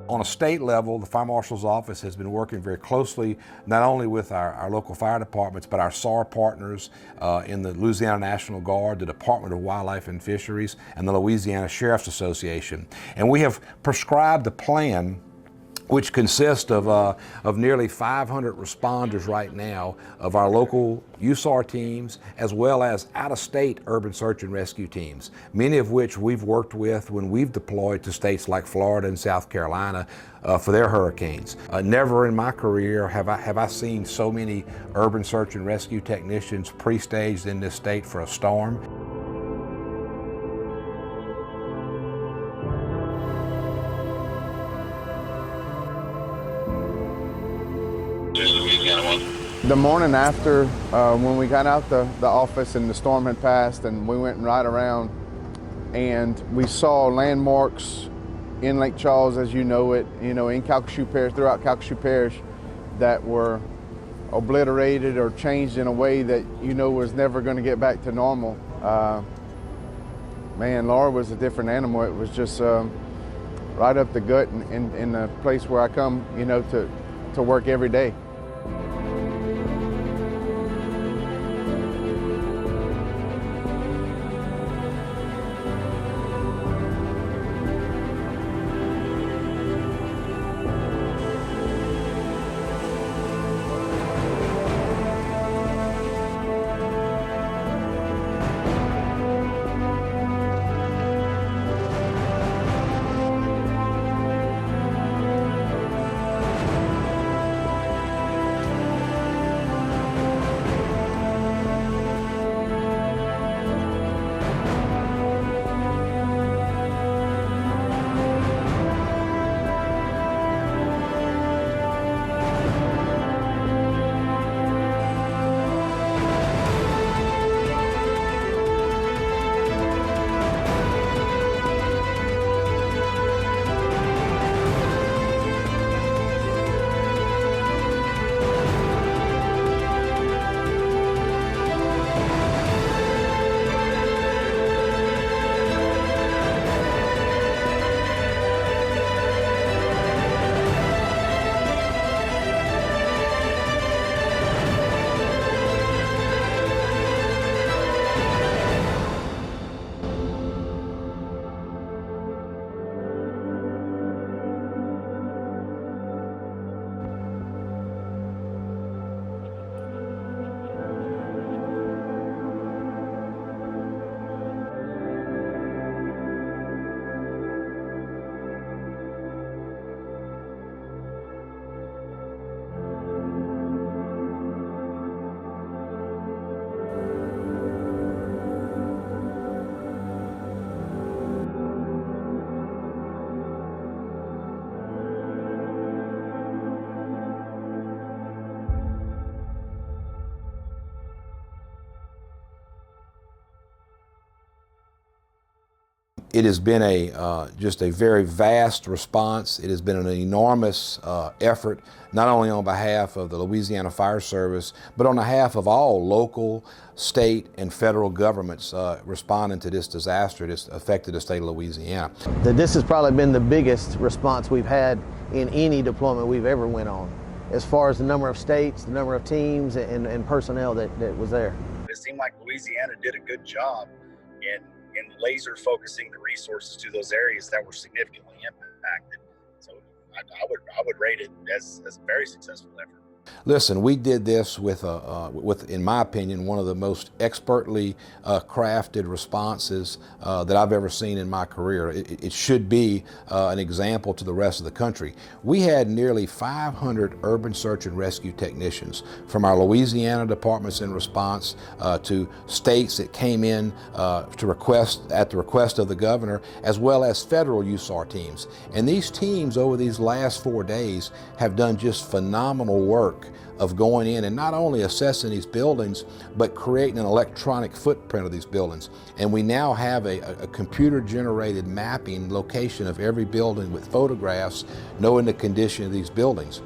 On a state level, the Fire Marshal's Office has been working very closely not only with our local fire departments, but our SAR partners in the Louisiana National Guard, the Department of Wildlife and Fisheries, and the Louisiana Sheriff's Association. And we have prescribed a plan which consists of nearly 500 responders right now of our local USAR teams, as well as out-of-state urban search and rescue teams, many of which we've worked with when we've deployed to states like Florida and South Carolina for their hurricanes. Never in my career have I seen so many urban search and rescue technicians pre-staged in this state for a storm. The morning after, when we got out the office and the storm had passed, and we went right around and we saw landmarks in Lake Charles as you know it, in Calcasieu Parish, throughout Calcasieu Parish, that were obliterated or changed in a way that was never going to get back to normal. Man, Laura was a different animal. It was just right up the gut in the place where I come, to work every day. It has been just a very vast response. It has been an enormous effort, not only on behalf of the Louisiana Fire Service, but on behalf of all local, state, and federal governments responding to this disaster that affected the state of Louisiana. This has probably been the biggest response we've had in any deployment we've ever went on, as far as the number of states, the number of teams, and personnel that was there. It seemed like Louisiana did a good job in laser focusing the resources to those areas that were significantly impacted. So I would rate it as a very successful effort. Listen, we did this with, in my opinion, one of the most expertly crafted responses that I've ever seen in my career. It should be an example to the rest of the country. We had nearly 500 urban search and rescue technicians from our Louisiana departments in response to states that came in at the request of the governor, as well as federal USAR teams. And these teams over these last 4 days have done just phenomenal work of going in and not only assessing these buildings, but creating an electronic footprint of these buildings. And we now have a computer-generated mapping location of every building with photographs, knowing the condition of these buildings.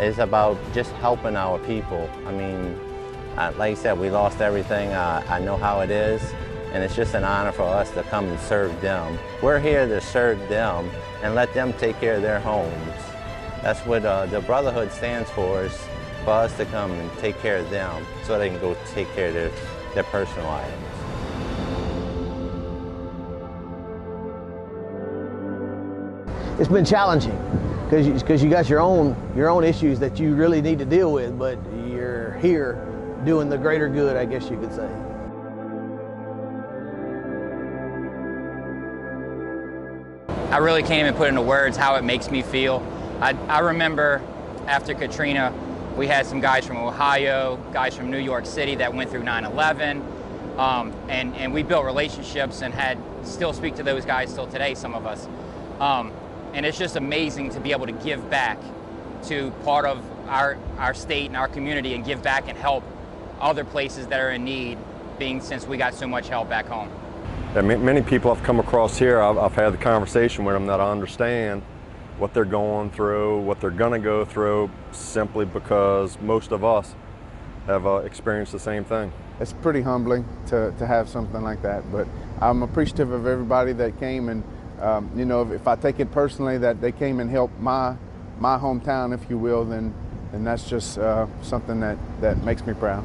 It's about just helping our people. I mean, like I said, we lost everything. I know how it is, and it's just an honor for us to come and serve them. We're here to serve them and let them take care of their homes. That's what the Brotherhood stands for, is for us to come and take care of them so they can go take care of their personal items. It's been challenging because you got your own issues that you really need to deal with, but you're here doing the greater good, I guess you could say. I really can't even put into words how it makes me feel. I remember after Katrina, we had some guys from Ohio, guys from New York City that went through 9/11, and we built relationships and still speak to those guys still today, some of us. And it's just amazing to be able to give back to part of our state and our community, and give back and help other places that are in need, since we got so much help back home. Yeah, many people I've come across here, I've had the conversation with them that I understand what they're going through, what they're gonna go through, simply because most of us have experienced the same thing. It's pretty humbling to have something like that, but I'm appreciative of everybody that came, and you know, if I take it personally that they came and helped my hometown, if you will, then that's just something that makes me proud.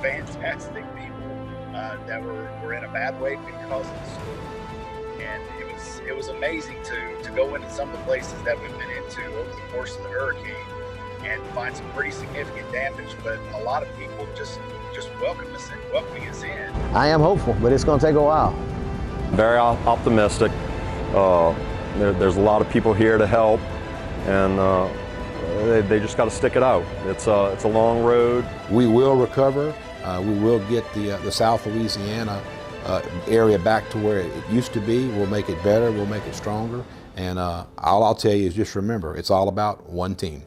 Fantastic people that were in a bad way because of the storm, and it was amazing to go into some of the places that we've been into over the course of the hurricane and find some pretty significant damage, but a lot of people just welcoming us in. I am hopeful, but it's going to take a while. Very optimistic. There's a lot of people here to help, and they just got to stick it out. It's a long road. We will recover. We will get the South Louisiana area back to where it used to be. We'll make it better. We'll make it stronger. And all I'll tell you is just remember, it's all about one team.